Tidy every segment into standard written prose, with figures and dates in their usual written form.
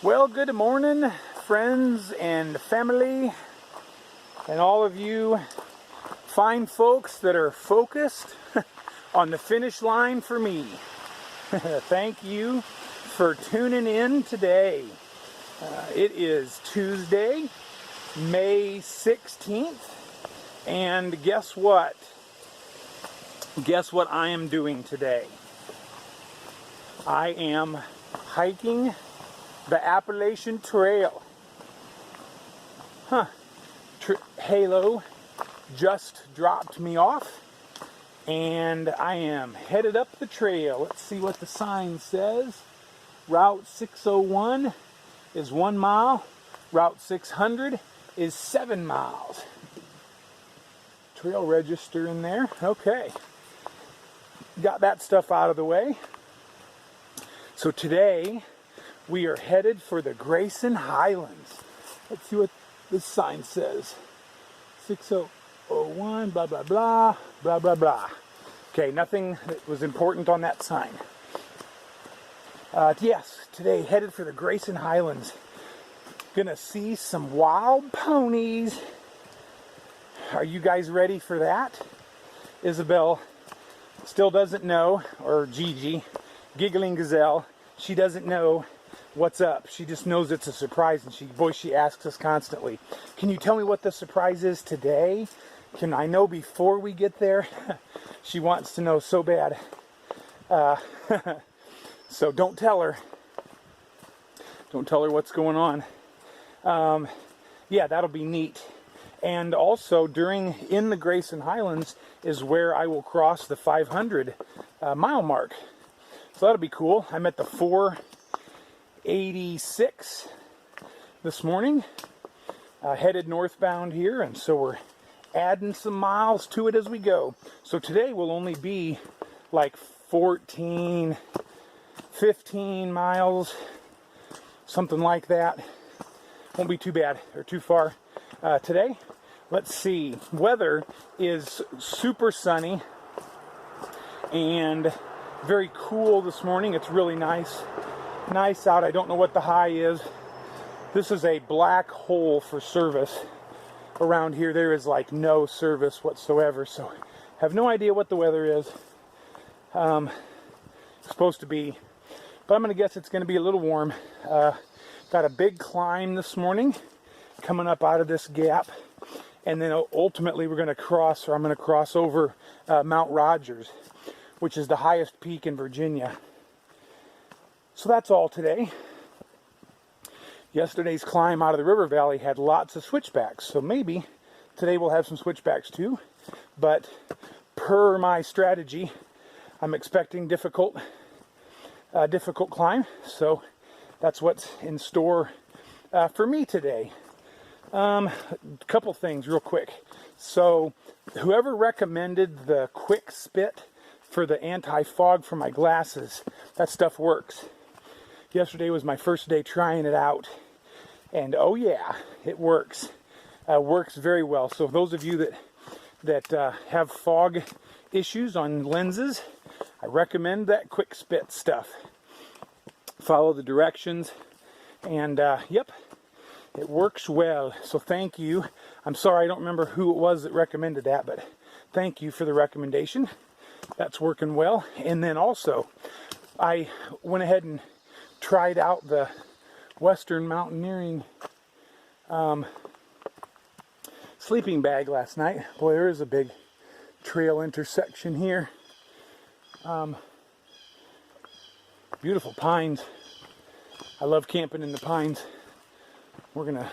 Well, good morning, friends and family, and all of you fine folks that are focused on the finish line for me. Thank you for tuning in today. It is Tuesday, May 16th, and guess what? Guess what I am doing today? I am hiking the Appalachian Trail. Halo just dropped me off, and I am headed up the trail. Let's see what the sign says. Route 601 is 1 mile. Route 600 is 7 miles. Trail register in there. Okay. Got that stuff out of the way. So today we are headed for the Grayson Highlands. Let's see what this sign says. 6001, blah, blah, blah, blah, blah, blah. Okay, nothing that was important on that sign. Yes, today headed for the Grayson Highlands. Gonna see some wild ponies. Are you guys ready for that? Isabel still doesn't know, or Gigi, Giggling Gazelle, she doesn't know what's up. She just knows it's a surprise, and she asks us constantly, can you tell me what the surprise is today? Can I know before we get there? She wants to know so bad. So don't tell her. Don't tell her what's going on. Yeah, that'll be neat. And also in the Grayson Highlands is where I will cross the 500 mile mark. So that'll be cool. I'm at the 486 this morning, headed northbound here, and so we're adding some miles to it as we go. So today will only be like 14, 15 miles, something like that. Won't be too bad or too far today. Let's see. Weather is super sunny and very cool this morning. It's really nice out. I don't know what the high is. This is a black hole for service around here. There is like no service whatsoever, so have no idea what the weather is. Supposed to be, but I'm gonna guess it's gonna be a little warm. Got a big climb this morning coming up out of this gap, and then ultimately I'm gonna cross over Mount Rogers, which is the highest peak in Virginia. So that's all today. Yesterday's climb out of the river valley had lots of switchbacks, so maybe today we'll have some switchbacks too. But per my strategy, I'm expecting difficult climb, so that's what's in store for me today. A couple things real quick. So whoever recommended the quick spit for the anti-fog for my glasses, that stuff works. Yesterday was my first day trying it out, and oh yeah, it works. Works very well. So those of you that have fog issues on lenses, I recommend that quick spit stuff. Follow the directions, and yep, it works well. So thank you. I'm sorry I don't remember who it was that recommended that, but thank you for the recommendation. That's working well. And then also, I went ahead and tried out the Western Mountaineering sleeping bag last night. Boy, there is a big trail intersection here. Beautiful pines. I love camping in the pines. We're gonna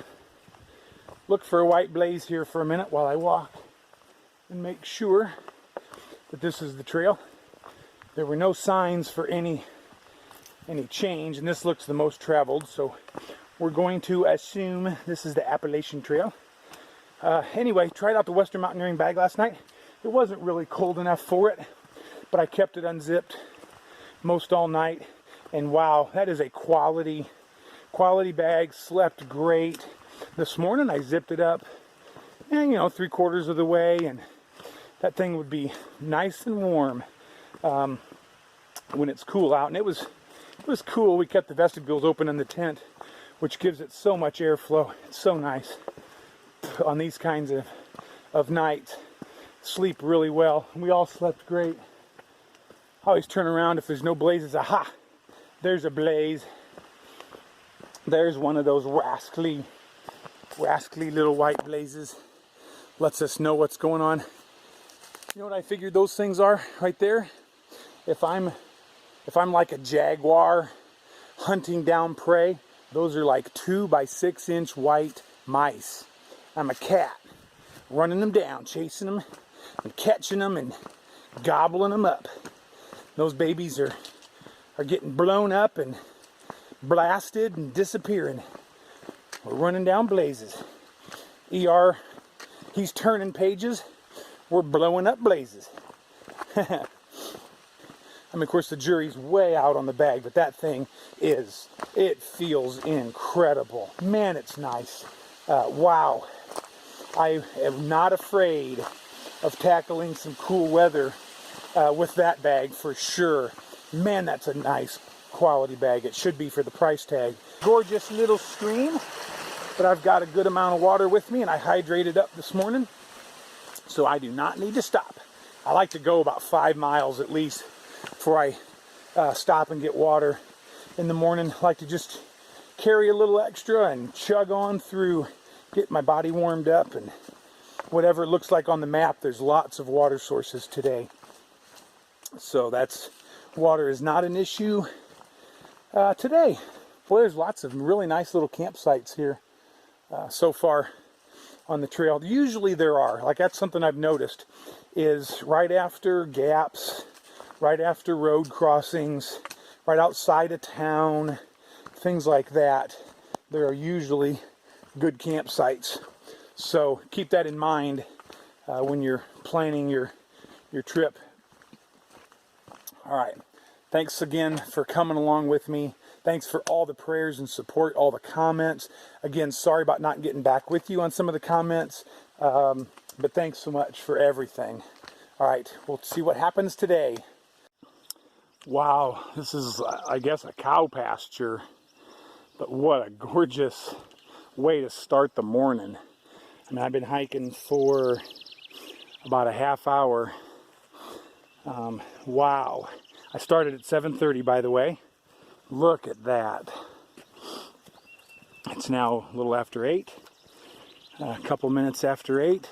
look for a white blaze here for a minute while I walk and make sure that this is the trail. There were no signs for any change, and this looks the most traveled, so we're going to assume this is the Appalachian Trail. Anyway, tried out the Western Mountaineering bag last night. It wasn't really cold enough for it, but I kept it unzipped most all night, and wow, that is a quality bag. Slept great. This morning I zipped it up, and 3/4 of the way, and that thing would be nice and warm when it's cool out. And it was cool. We kept the vestibules open in the tent which gives it so much airflow. It's so nice on these kinds of nights. Sleep really well. We all slept great. I always turn around if there's no blazes. Aha! There's a blaze. There's one of those rascally little white blazes. Lets us know what's going on. You know what I figured those things are right there? If I'm like a jaguar hunting down prey, those are like 2 by 6 inch white mice. I'm a cat, running them down, chasing them and catching them and gobbling them up. Those babies are getting blown up and blasted and disappearing. We're running down blazes. ER, he's turning pages. We're blowing up blazes. I mean, of course, the jury's way out on the bag, but that thing it feels incredible. Man, it's nice. Wow. I am not afraid of tackling some cool weather with that bag for sure. Man, that's a nice quality bag. It should be for the price tag. Gorgeous little stream, but I've got a good amount of water with me, and I hydrated up this morning, so I do not need to stop. I like to go about 5 miles at least before I stop and get water in the morning. I like to just carry a little extra and chug on through, get my body warmed up, and whatever it looks like on the map, there's lots of water sources today. So water is not an issue today. Boy, there's lots of really nice little campsites here so far on the trail. Usually there are. Like, that's something I've noticed, is right after gaps, right after road crossings, right outside of town, things like that, there are usually good campsites. So keep that in mind when you're planning your trip. All right. Thanks again for coming along with me. Thanks for all the prayers and support, all the comments. Again, sorry about not getting back with you on some of the comments, but thanks so much for everything. All right, we'll see what happens today. Wow, this is, I guess, a cow pasture, but what a gorgeous way to start the morning. I mean, I've been hiking for about a half hour. Wow. I started at 7:30, by the way. Look at that. It's now a little after 8, a couple minutes after 8.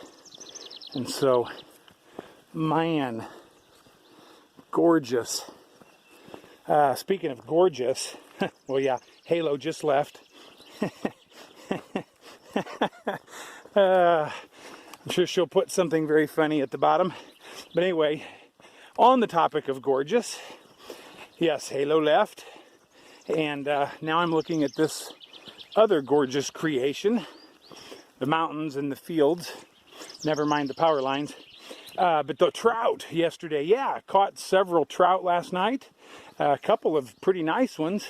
And so, man, gorgeous. Speaking of gorgeous, well, yeah, Halo just left. I'm sure she'll put something very funny at the bottom. But anyway, on the topic of gorgeous, yes, Halo left. And now I'm looking at this other gorgeous creation, the mountains and the fields, never mind the power lines. But the trout yesterday, yeah, caught several trout last night, a couple of pretty nice ones.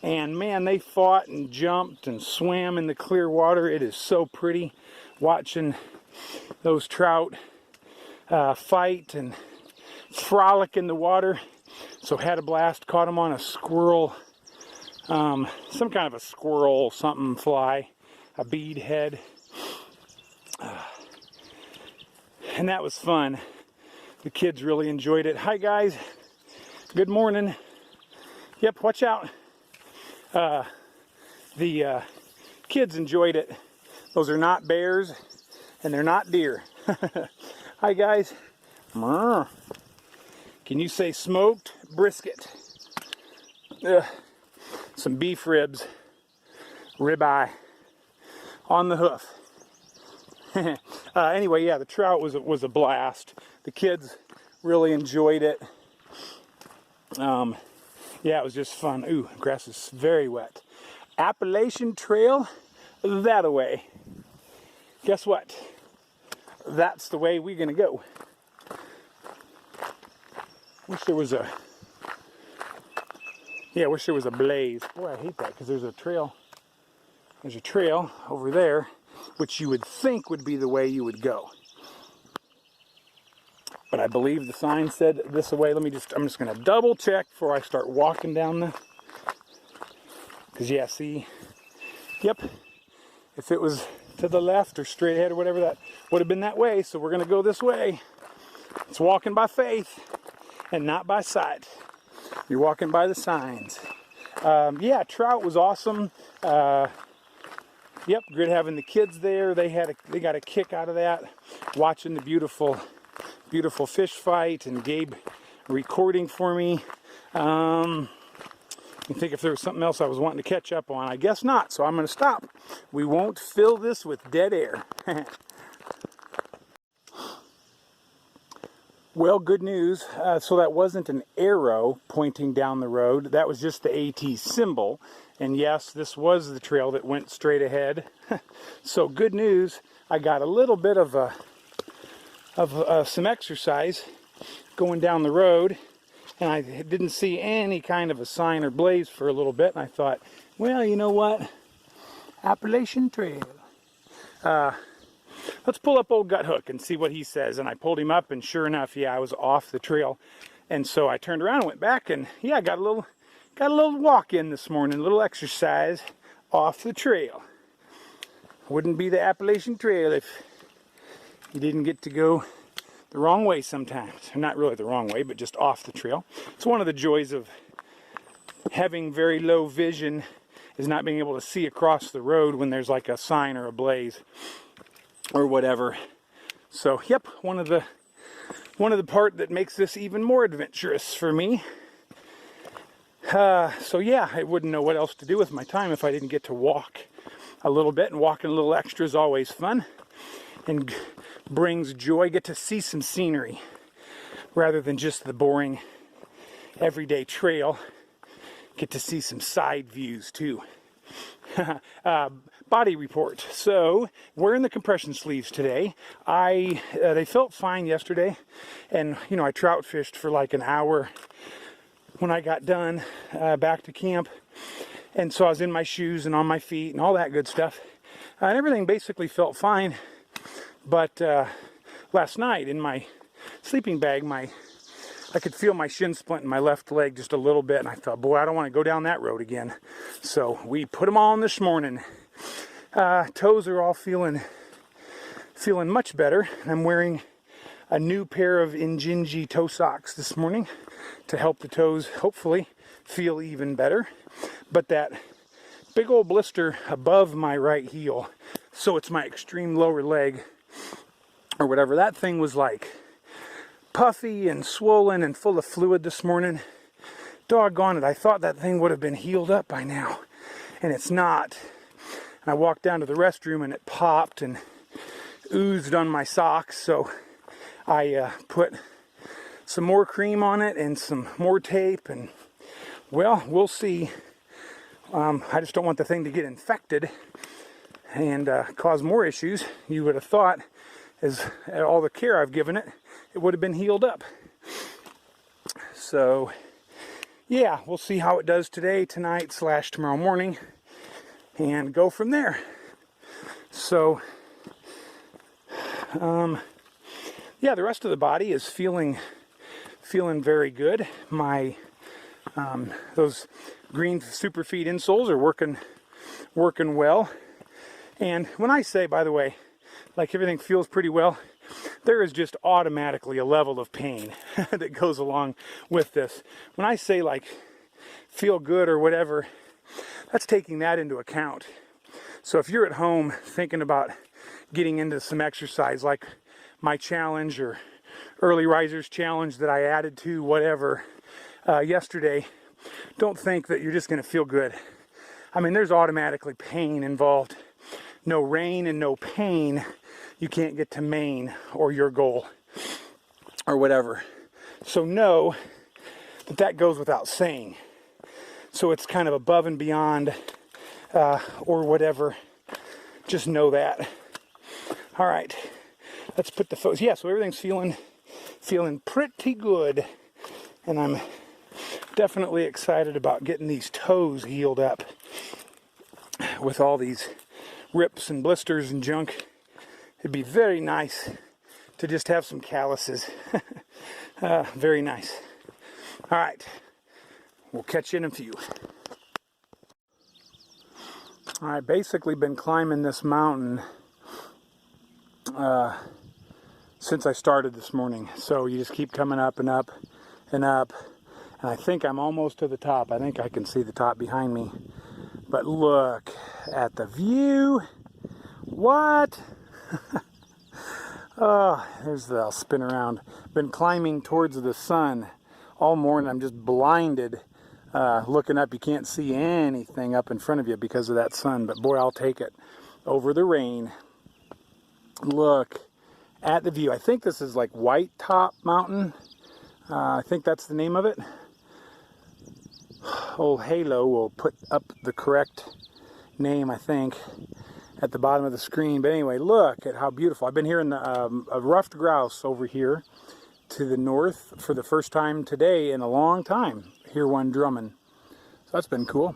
And man, they fought and jumped and swam in the clear water. It is so pretty watching those trout fight and frolic in the water. So had a blast, caught them on a squirrel, some kind of a squirrel something fly, a bead head. And that was fun. The kids really enjoyed it. Hi guys, good morning. Yep, watch out. The kids enjoyed it. Those are not bears and they're not deer. Hi guys. Can you say smoked brisket? Some beef ribs, ribeye on the hoof. Anyway, yeah, the trout was a blast. The kids really enjoyed it. Yeah, it was just fun. Ooh, grass is very wet. Appalachian Trail, that-a-way. Guess what? That's the way we're gonna go. Wish there was a blaze. Boy, I hate that because there's a trail. There's a trail over there, which you would think would be the way you would go. But I believe the sign said this way. I'm just going to double check before I start walking down the, because yeah, see, Yep, if it was to the left or straight ahead or whatever, that would have been that way. So we're going to go this way. It's walking by faith and not by sight. You're walking by the signs. Yeah, trout was awesome. Yep, good having the kids there. They got a kick out of that, watching the beautiful fish fight, and Gabe recording for me. I think if there was something else I was wanting to catch up on. I guess not, so I'm going to stop. We won't fill this with dead air. Well, good news. So that wasn't an arrow pointing down the road. That was just the AT symbol. And yes, this was the trail that went straight ahead. So good news. I got a little bit of some exercise going down the road. And I didn't see any kind of a sign or blaze for a little bit. And I thought, well, you know what? Appalachian Trail. Let's pull up old Gut Hook and see what he says. And I pulled him up, and sure enough, yeah, I was off the trail. And so I turned around and went back, and yeah, I got a little walk in this morning, a little exercise off the trail. Wouldn't be the Appalachian Trail if you didn't get to go the wrong way sometimes. Not really the wrong way, but just off the trail. It's one of the joys of having very low vision, is not being able to see across the road when there's like a sign or a blaze or whatever. So yep, one of the part that makes this even more adventurous for me. So yeah, I wouldn't know what else to do with my time if I didn't get to walk a little bit, and walking a little extra is always fun and brings joy. Get to see some scenery rather than just the boring everyday trail. Get to see some side views too. Body report. So wearing the compression sleeves today. They felt fine yesterday, and you know, I trout fished for like an hour when I got done back to camp, and so I was in my shoes and on my feet and all that good stuff, and everything basically felt fine. But last night in my sleeping bag, I could feel my shin splint in my left leg just a little bit, and I thought, boy, I don't want to go down that road again. So we put them on this morning. Toes are all feeling much better. I'm wearing a new pair of Injinji toe socks this morning to help the toes hopefully feel even better. But that big old blister above my right heel, so it's my extreme lower leg or whatever, that thing was like puffy and swollen and full of fluid this morning. Doggone it, I thought that thing would have been healed up by now, and it's not. And I walked down to the restroom and it popped and oozed on my socks, so I put some more cream on it and some more tape, and well, we'll see. I just don't want the thing to get infected and cause more issues. You would have thought, as all the care I've given it, it would have been healed up. So yeah, we'll see how it does today, tonight, / tomorrow morning, and go from there. So yeah, the rest of the body is feeling very good. My those green Superfeed insoles are working well. And when I say, by the way, like everything feels pretty well, there is just automatically a level of pain that goes along with this. When I say like feel good or whatever, that's taking that into account. So if you're at home thinking about getting into some exercise, like my challenge or early risers challenge that I added to whatever yesterday, don't think that you're just going to feel good. I mean, there's automatically pain involved. No rain and no pain, you can't get to Maine or your goal or whatever. So know that goes without saying. So it's kind of above and beyond or whatever. Just know that. All right, let's put the photos. Yeah, so everything's feeling pretty good, and I'm definitely excited about getting these toes healed up with all these rips and blisters and junk. It'd be very nice to just have some calluses. Very nice. All right, we'll catch you in a few. I've basically been climbing this mountain since I started this morning. So you just keep coming up and up and up. And I think I'm almost to the top. I think I can see the top behind me. But look at the view. What? Oh, I'll spin around. Been climbing towards the sun all morning. I'm just blinded. Looking up, you can't see anything up in front of you because of that sun. But boy, I'll take it over the rain. Look at the view. I think this is like White Top Mountain. I think that's the name of it. Old Halo will put up the correct name, I think, at the bottom of the screen. But anyway, look at how beautiful. I've been hearing a ruffed grouse over here to the north for the first time today in a long time. Hear one drumming. So that's been cool.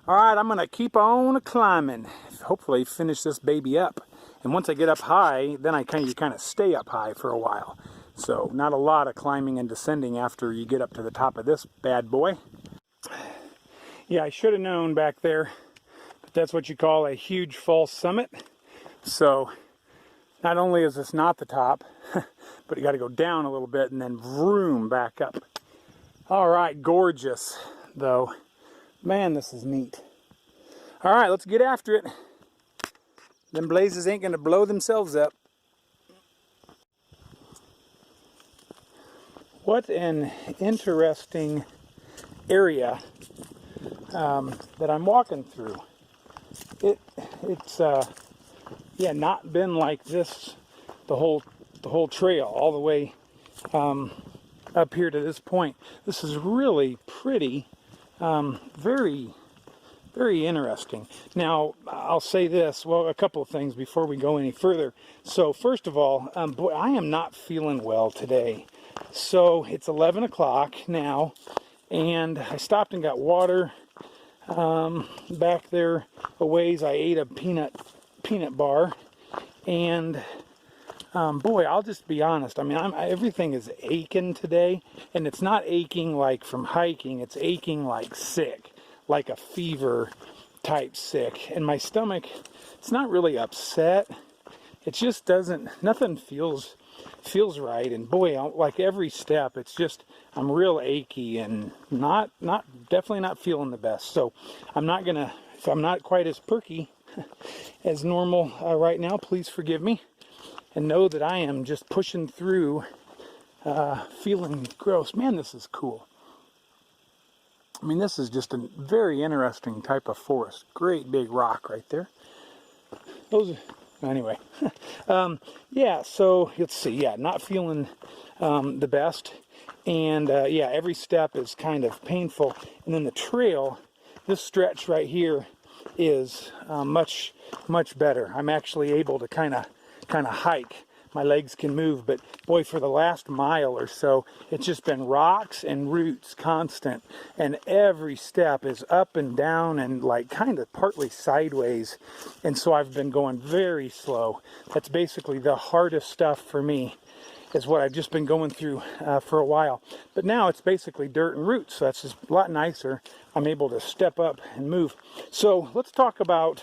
All right, I'm going to keep on climbing. Hopefully finish this baby up. And once I get up high, then you kind of stay up high for a while. So not a lot of climbing and descending after you get up to the top of this bad boy. Yeah, I should have known back there, but that's what you call a huge false summit. So not only is this not the top, but you got to go down a little bit and then vroom back up. All right, gorgeous though. Man, this is neat. All right, let's get after it. Them blazes ain't gonna blow themselves up. What an interesting area that I'm walking through. It's not been like this the whole trail all the way up here to this point. This is really pretty, very interesting. Now, I'll say this, well, a couple of things before we go any further. So first of all, boy, I am not feeling well today. So it's 11 o'clock now, and I stopped and got water back there a ways. I ate a peanut bar, and boy, I'll just be honest. I mean, everything is aching today, and it's not aching like from hiking. It's aching like sick, like a fever type sick. And my stomach, it's not really upset. It just nothing feels right. And boy, like every step, it's just, I'm real achy and definitely not feeling the best. So I'm not quite as perky as normal right now, please forgive me. And know that I am just pushing through, feeling gross. Man, this is cool. I mean, this is just a very interesting type of forest. Great big rock right there. Anyway. Yeah, so let's see. Yeah, not feeling the best. And yeah, every step is kind of painful. And then the trail, this stretch right here is much better. I'm actually able to kind of hike. My legs can move, but boy, for the last mile or so, it's just been rocks and roots constant, and every step is up and down and like kind of partly sideways, and so I've been going very slow. That's basically the hardest stuff for me, is what I've just been going through for a while. But now it's basically dirt and roots, so that's just a lot nicer. I'm able to step up and move. So let's talk about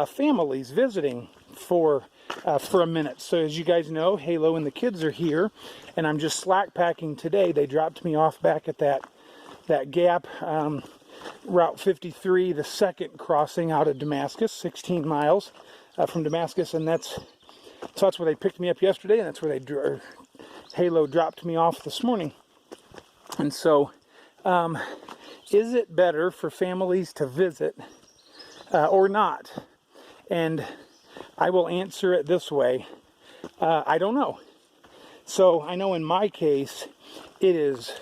families visiting for a minute. So as you guys know, Halo and the kids are here, and I'm just slack packing today. They dropped me off back at that gap, Route 53, the second crossing out of Damascus, 16 miles from Damascus, and that's where they picked me up yesterday, and that's where Halo dropped me off this morning. And so, is it better for families to visit or not? And I will answer it this way. I don't know. So I know in my case, it is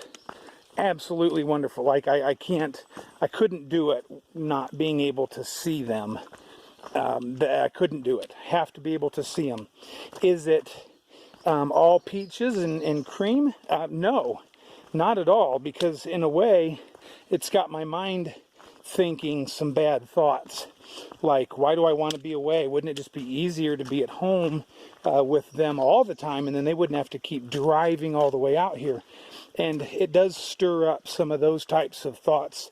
absolutely wonderful. Like I couldn't do it not being able to see them. I couldn't do it. Have to be able to see them. Is it all peaches and cream? No, not at all. Because in a way, it's got my mind thinking some bad thoughts. Like, why do I want to be away? Wouldn't it just be easier to be at home with them all the time, and then they wouldn't have to keep driving all the way out here? And it does stir up some of those types of thoughts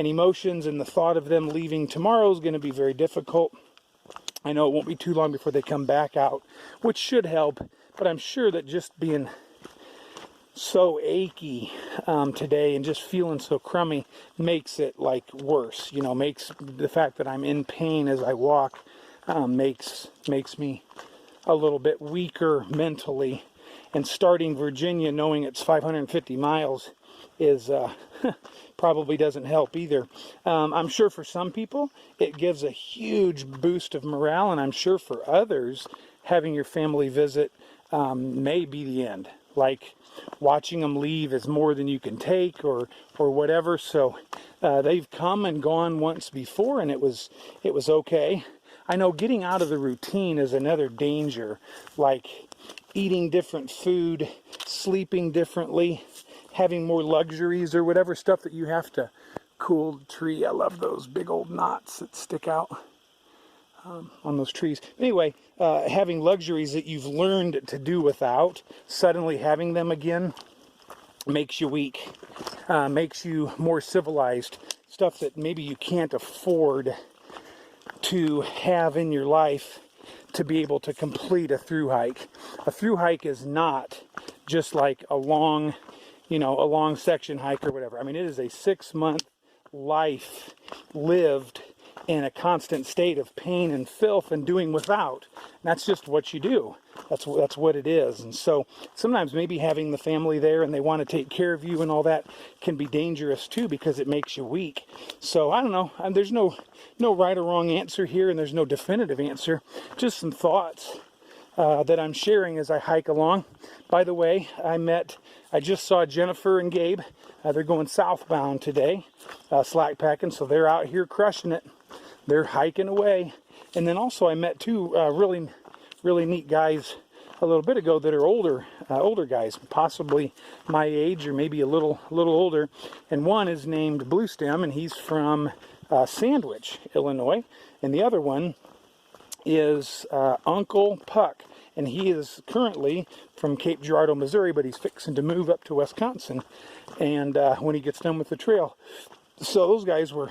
and emotions, and the thought of them leaving tomorrow is going to be very difficult. I know it won't be too long before they come back out, which should help, but I'm sure that just being so achy today and just feeling so crummy makes it like worse, you know, makes the fact that I'm in pain as I walk makes me a little bit weaker mentally. And starting Virginia knowing it's 550 miles is probably doesn't help either. I'm sure for some people it gives a huge boost of morale, and I'm sure for others having your family visit may be the end. Like watching them leave is more than you can take, or whatever. So they've come and gone once before, and it was okay. I know getting out of the routine is another danger, like eating different food, sleeping differently, having more luxuries or whatever stuff that you have to. Cool tree. I love those big old knots that stick out on those trees. Anyway, having luxuries that you've learned to do without, suddenly having them again makes you weak, makes you more civilized. Stuff that maybe you can't afford to have in your life to be able to complete a through hike. A through hike is not just like a long, a long section hike or whatever. I mean, it is a 6-month life lived in a constant state of pain and filth and doing without. And that's just what you do. That's what it is. And so sometimes maybe having the family there and they want to take care of you and all that can be dangerous too, because it makes you weak. So I don't know. There's no right or wrong answer here, and there's no definitive answer. Just some thoughts that I'm sharing as I hike along. By the way, I just saw Jennifer and Gabe. They're going southbound today, slack packing, so they're out here crushing it. They're hiking away. And then also I met two really neat guys a little bit ago that are older guys, possibly my age or maybe a little older. And one is named Blue Stem, and he's from Sandwich, Illinois. And the other one is Uncle Puck, and he is currently from Cape Girardeau, Missouri, but he's fixing to move up to Wisconsin, and when he gets done with the trail. So those guys were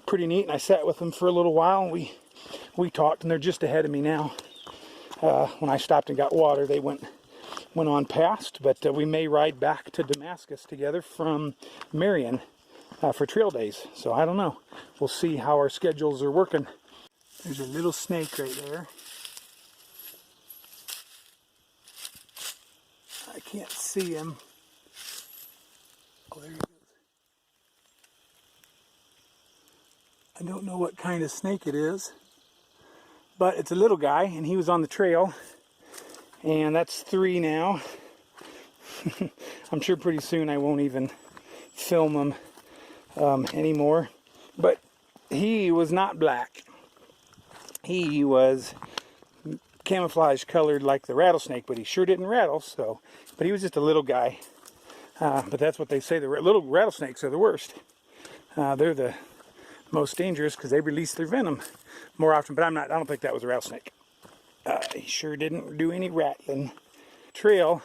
pretty neat, and I sat with them for a little while, and we talked, and they're just ahead of me now. When I stopped and got water, they went on past, but we may ride back to Damascus together from Marion for trail days. So I don't know. We'll see how our schedules are working. There's a little snake right there. I can't see him. Oh, there he goes. I don't know what kind of snake it is, but it's a little guy, and he was on the trail, and that's 3 now. I'm sure pretty soon I won't even film him anymore, but he was not black. He was camouflage colored like the rattlesnake, but he sure didn't rattle. But he was just a little guy. But that's what they say, the little rattlesnakes are the worst. They're the most dangerous because they release their venom more often. But I don't think that was a rattlesnake. He sure didn't do any rattling. Trail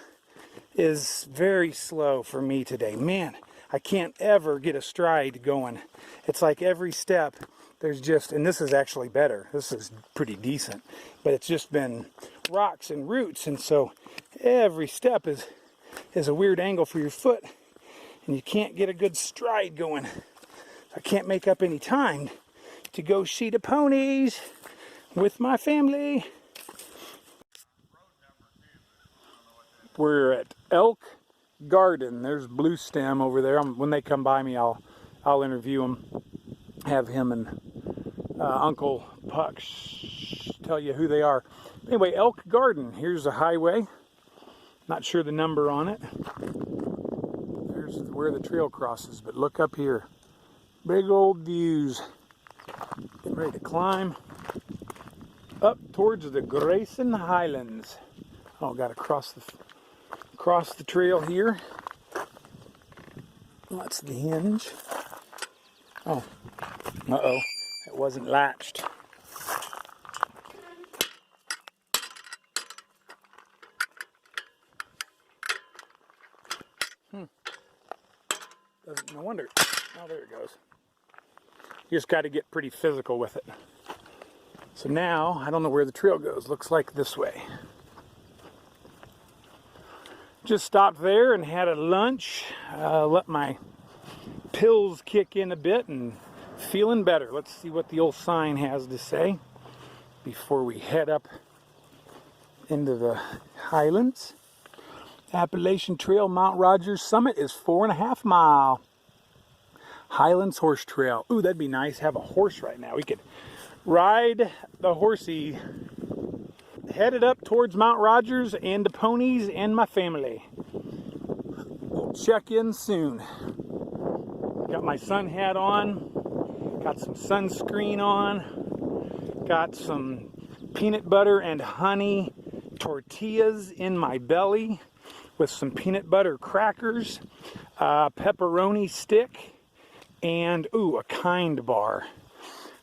is very slow for me today. Man, I can't ever get a stride going. It's like every step there's just, and this is actually better. This is pretty decent, but it's just been rocks and roots, and so every step is a weird angle for your foot, and you can't get a good stride going. I can't make up any time to go see the ponies with my family. We're at Elk Garden. There's Blue Stem over there. When they come by me, I'll interview them. Have him and Uncle Puck tell you who they are. Anyway, Elk Garden. Here's a highway. Not sure the number on it. There's where the trail crosses, but look up here. Big old views. Getting ready to climb up towards the Grayson Highlands. Oh, got to cross the trail here. That's the hinge. Oh, uh-oh, it wasn't latched. No wonder. Oh, there it goes. You just got to get pretty physical with it. So now, I don't know where the trail goes. Looks like this way. Just stopped there and had a lunch. Let my pills kick in a bit and feeling better. Let's see what the old sign has to say before we head up into the Highlands. Appalachian Trail, Mount Rogers Summit is 4.5 miles. Highlands Horse Trail. Ooh, that'd be nice. Have a horse right now. We could ride the horsey. Headed up towards Mount Rogers and the Ponies and my family. We'll check in soon. Got my sun hat on. Got some sunscreen on. Got some peanut butter and honey tortillas in my belly with some peanut butter crackers, pepperoni stick, and ooh, a Kind bar.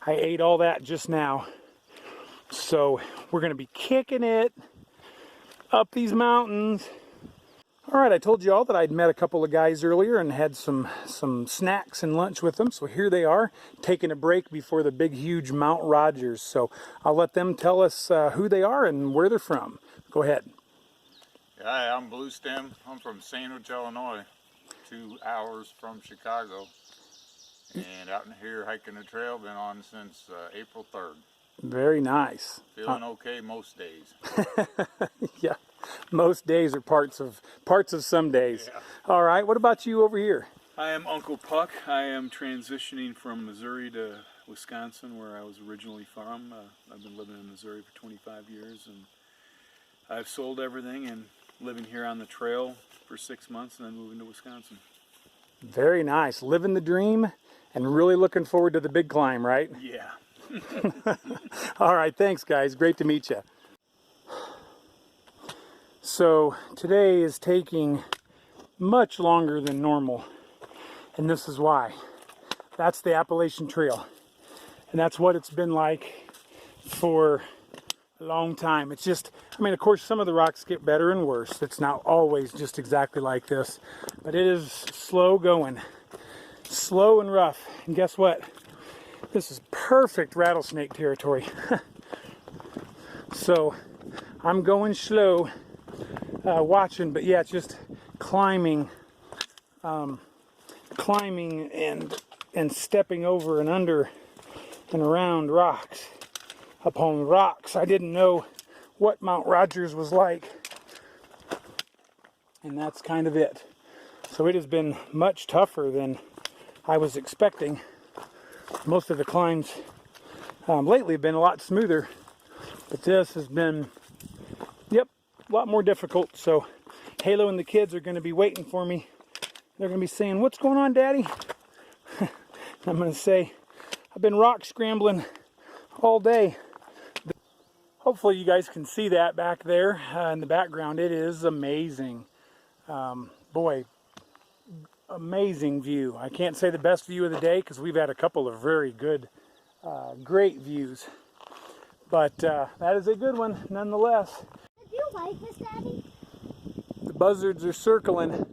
I ate all that just now. So we're going to be kicking it up these mountains. All right, I told you all that I'd met a couple of guys earlier and had some snacks and lunch with them. So here they are, taking a break before the big, huge Mount Rogers. So I'll let them tell us who they are and where they're from. Go ahead. Hi, I'm Blue Stem. I'm from Sandwich, Illinois, 2 hours from Chicago. And out in here hiking the trail, been on since April 3rd. Very nice. Feeling okay most days. Yeah, most days are parts of some days. Yeah. All right, what about you over here? I am Uncle Puck. I am transitioning from Missouri to Wisconsin, where I was originally from. I've been living in Missouri for 25 years, and I've sold everything and living here on the trail for 6 months and then moving to Wisconsin. Very nice. Living the dream and really looking forward to the big climb, right? Yeah. All right, thanks guys. Great to meet you. So today is taking much longer than normal, and this is why. That's the Appalachian Trail, and that's what it's been like for a long time. It's just, I mean, of course, some of the rocks get better and worse. It's not always just exactly like this, but it is slow going, slow and rough. And guess what? This is perfect rattlesnake territory. So I'm going slow, watching, but yeah, it's just climbing and stepping over and under and around rocks upon rocks. I didn't know what Mount Rogers was like, and that's kind of it. So it has been much tougher than I was expecting. Most of the climbs lately have been a lot smoother, but this has been, yep, a lot more difficult. So Halo and the kids are going to be waiting for me. They're going to be saying, "What's going on, Daddy?" I'm going to say, "I've been rock scrambling all day." Hopefully you guys can see that back there in the background. It is amazing. Boy, amazing view. I can't say the best view of the day because we've had a couple of very good, great views. But that is a good one nonetheless. Do you like this, Daddy? The buzzards are circling.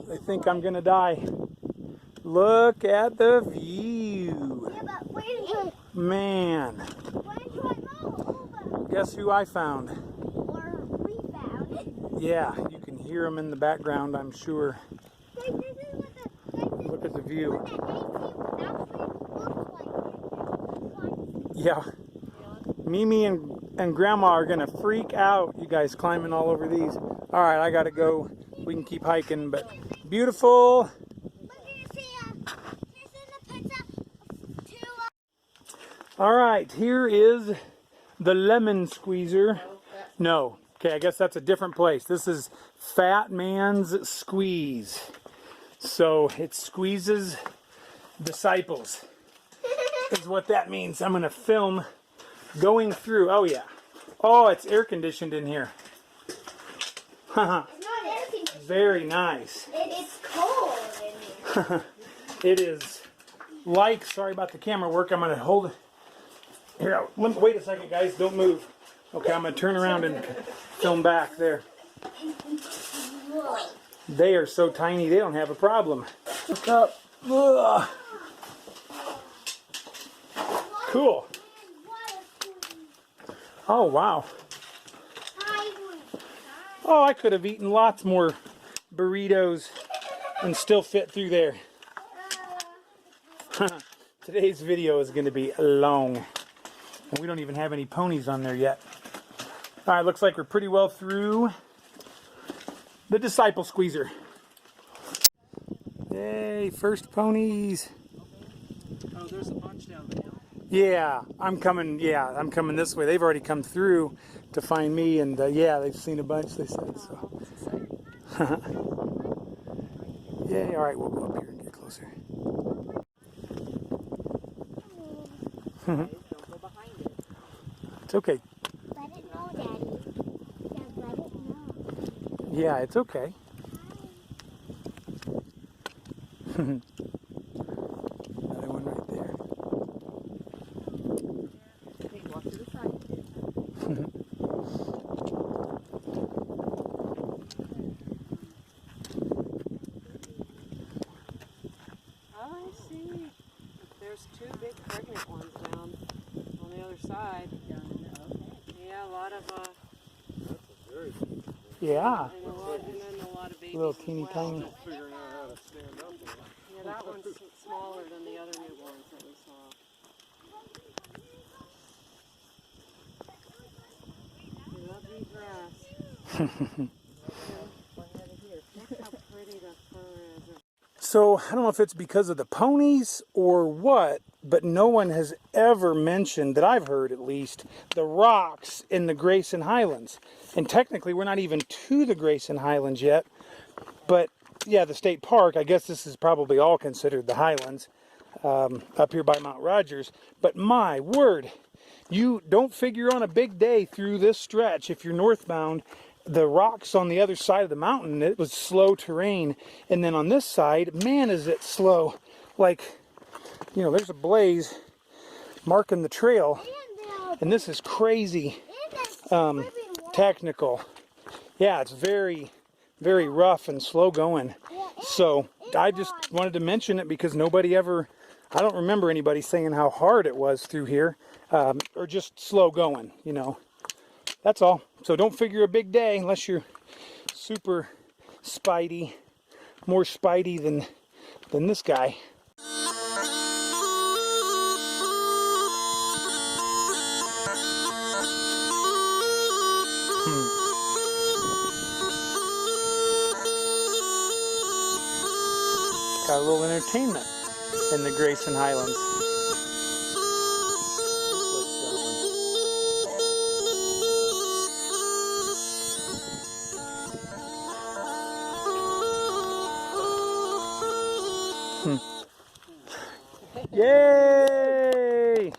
They think I'm going to die. Look at the view. Yeah, but where Man. where do I go? Guess who I found? Or we found. Yeah, you can hear them in the background, I'm sure. This is what the Look at the view. what that actually looks like. Yeah. Mimi and Grandma are going to freak out, you guys climbing all over these. All right, I got to go. We can keep hiking, but beautiful. All right, here is the lemon squeezer. No, okay, I guess that's a different place. This is Fat Man's Squeeze. So it squeezes disciples, is what that means. I'm going to film going through. Oh, yeah. Oh, it's air conditioned in here. Haha. It's not air conditioned. Very nice. It's cold in here. It is like, sorry about the camera work, I'm going to hold it. Here, wait a second, guys, don't move. Okay, I'm going to turn around and film back there. They are so tiny, they don't have a problem. Look up. Ugh. Cool. Oh, wow. Oh, I could have eaten lots more burritos and still fit through there. Today's video is going to be long. And we don't even have any ponies on there yet. All right, looks like we're pretty well through the disciple squeezer. Yay, first ponies. Oh, there's a bunch down the hill. Yeah, I'm coming this way. They've already come through to find me, and yeah, they've seen a bunch, they said, so. Yay, all right, we'll go up here and get closer. Don't go behind it. It's okay. Let it know, Daddy. Yeah, let it know. Yeah, it's okay. Another one right there. Okay, walk to the side. Oh, I see. There's two big pregnant ones down on the other side. Yeah, a lot of Yeah, and then a lot of babies. little as teeny well. tiny. Yeah, that one's smaller than the other newborns that we saw. Lovely grass. Look how pretty the fur is. So, I don't know if it's because of the ponies or what, but no one has ever mentioned, that I've heard at least, the rocks in the Grayson Highlands. And technically, we're not even to the Grayson Highlands yet. But, yeah, the state park, I guess this is probably all considered the Highlands, up here by Mount Rogers. But my word, you don't figure on a big day through this stretch if you're northbound. The rocks on the other side of the mountain, it was slow terrain. And then on this side, man, is it slow. Like, you know, there's a blaze marking the trail. And this is crazy technical. Yeah, it's very, very rough and slow going. So I just wanted to mention it because nobody ever, I don't remember anybody saying how hard it was through here, or just slow going, you know. That's all. So don't figure a big day unless you're super spidey, more spidey than this guy. Got a little entertainment in the Grayson Highlands. Yay!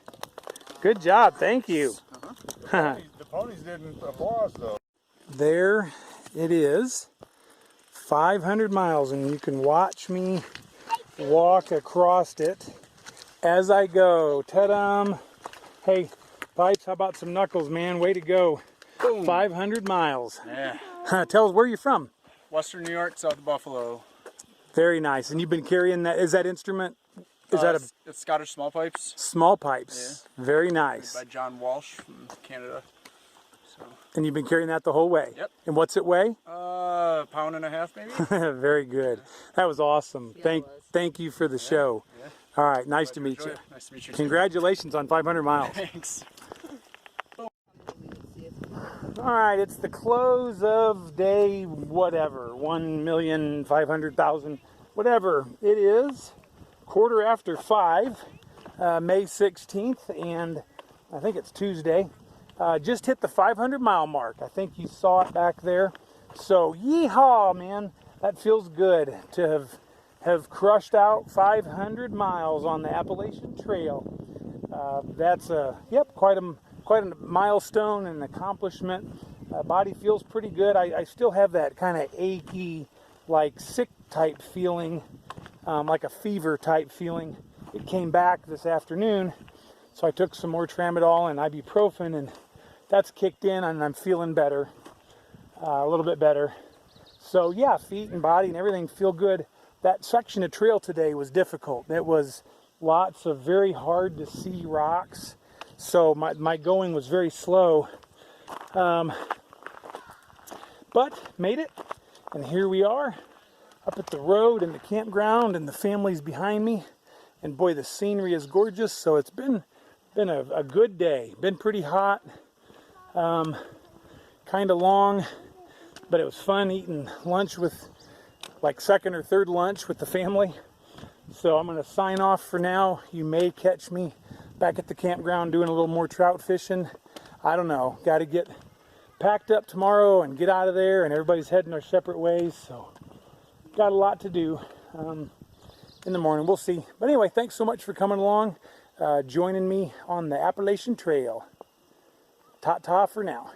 Good job, thank you. The ponies didn't applause though. There it is, 500 miles, and you can watch me walk across it as I go. Ta-dam! Hey, Pipes, how about some knuckles, man? Way to go. Boom. 500 miles. Yeah. Tell us where you're from. Western New York, south of Buffalo. Very nice. And you've been carrying that, is that instrument? Is that a It's Scottish small pipes small pipes? Yeah. Very nice. by John Walsh from Canada. So. And you've been carrying that the whole way? Yep. And what's it weigh? £1.5 pounds maybe. Very good. That was awesome. Yeah, thank you for the show. Yeah. All right, nice to meet you. Nice to meet you. Congratulations on 500 miles. Thanks. All right, it's the close of day whatever, 1,500,000, whatever it is. 5:15, May 16th, and I think it's Tuesday. Just hit the 500 mile mark. I think you saw it back there. So yeehaw, man, that feels good to have crushed out 500 miles on the Appalachian Trail. That's quite a milestone and accomplishment. Body feels pretty good. I still have that kind of achy, like sick type feeling. Like a fever type feeling. It came back this afternoon, so I took some more tramadol and ibuprofen, and that's kicked in, and I'm feeling better, a little bit better. So yeah, feet and body and everything feel good. that section of trail today was difficult. It was lots of very hard to see rocks, so my going was very slow, but made it, and here we are up at the road and the campground, and the family's behind me, and boy, the scenery is gorgeous. So it's been a good day. Been pretty hot, kind of long, but it was fun eating lunch with, like, second or third lunch with the family. So I'm going to sign off for now. You may catch me back at the campground doing a little more trout fishing. I don't know. Got to get packed up tomorrow and get out of there, and everybody's heading our separate ways. So got a lot to do in the morning. We'll see. But anyway, thanks so much for coming along, joining me on the Appalachian Trail. Ta-ta for now.